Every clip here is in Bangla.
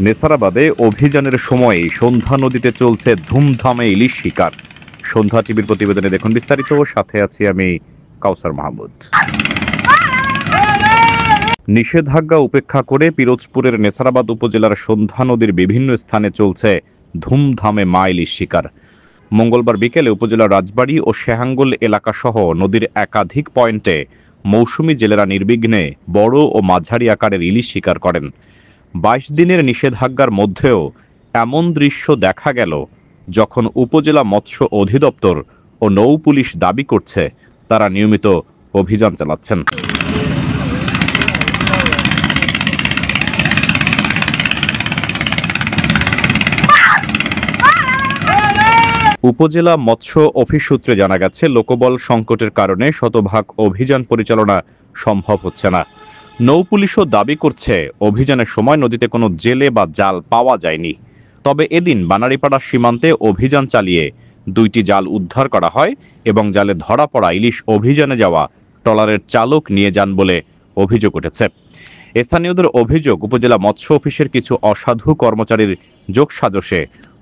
নেসারাবাদে অভিযানের সময় সন্ধ্যা নদীতে চলছে ধুমধামে ইলিশ শিকার। সন্ধ্যা টিভির প্রতিবেদনে দেখুন বিস্তারিত। সাথে আছি আমি কাউসার মাহমুদ। নিষেধাজ্ঞা উপেক্ষা করে পিরোজপুরের নেসারাবাদ উপজেলার সন্ধ্যা নদীর বিভিন্ন স্থানে চলছে ধুমধামে মা ইলিশ শিকার। মঙ্গলবার বিকেলে উপজেলার রাজবাড়ী ও শেহাঙ্গুল এলাকাসহ নদীর একাধিক পয়েন্টে মৌসুমী জেলেরা নির্বিঘ্নে বড় ও মাঝারি আকারের ইলিশ শিকার করেন। ২২ দিনের নিষেধাজ্ঞার মধ্যেও এমন দৃশ্য দেখা গেল যখন উপজেলা মৎস্য অধিদপ্তর ও নৌ পুলিশ দাবি করছে তারা নিয়মিত অভিযান চালাচ্ছেন। উপজেলা মৎস্য অফিস সূত্রে জানা গেছে, লোকবল সংকটের কারণে শতভাগ অভিযান পরিচালনা সম্ভব হচ্ছে না। নৌ পুলিশও দাবি করছে অভিযানের সময় নদীতে কোনো জেলে বা জাল পাওয়া যায়নি। তবে এদিন বানারীপাড়া সীমান্তে অভিযান চালিয়ে ২টি জাল উদ্ধার করা হয় এবং জালে ধরা পড়া ইলিশ অভিযানে যাওয়া ট্রলারের চালক নিয়ে যান বলে অভিযোগ উঠেছে। স্থানীয়দের অভিযোগ, উপজেলা মৎস্য অফিসের কিছু অসাধু কর্মচারীর যোগসাজশে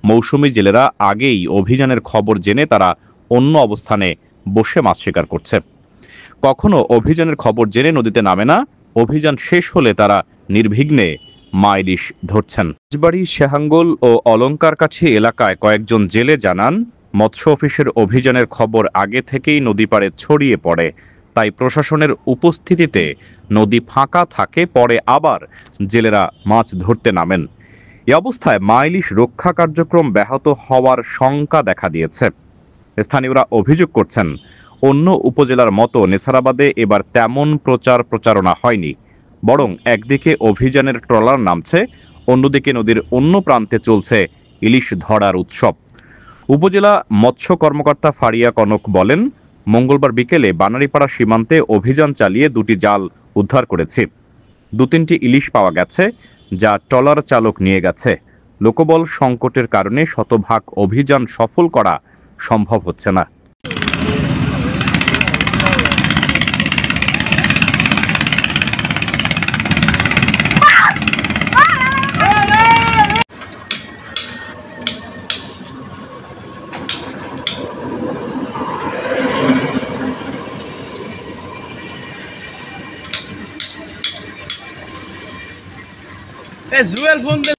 মৌসুমী জেলেরা আগেই অভিযানের খবর জেনে তারা অন্য অবস্থানে বসে মাছ শিকার করছে। কখনো অভিযানের খবর জেনে নদীতে নামে না, অভিযান শেষ হলে তারা নির্বিঘ্নে মা ইলিশ ধরছেন। রাজবাড়ী, শেহাঙ্গুল ও অলঙ্কারকাঠি এলাকায় কয়েকজন জেলে জানান, মৎস্য অফিসের অভিযানের খবর আগে থেকেই নদী পাড়ে ছড়িয়ে পড়ে, তাই প্রশাসনের উপস্থিতিতে নদী ফাঁকা থাকে, পরে আবার জেলেরা মাছ ধরতে নামেন। এ অবস্থায় মা ইলিশ রক্ষা কার্যক্রম ব্যাহত হওয়ার শঙ্কা দেখা দিয়েছে। স্থানীয়রা অভিযোগ করছেন, অন্য উপজেলার মতো নেসারাবাদে এবার তেমন প্রচারণা হয়নি, বরং একদিকে অভিযানের ট্রলার নামছে, অন্যদিকে নদীর অন্য প্রান্তে চলছে ইলিশ ধরার উৎসব। উপজেলা মৎস্য কর্মকর্তা ফারিয়া কনক বলেন, মঙ্গলবার বিকেলে বানারীপাড়া সীমান্তে অভিযান চালিয়ে ২টি জাল উদ্ধার করেছি। ২-৩টি ইলিশ পাওয়া গেছে, যা ট্রলার চালক নিয়ে গেছে। লোকবল সংকটের কারণে শতভাগ অভিযান সফল করা সম্ভব হচ্ছে না। জুয়েল ফোন দে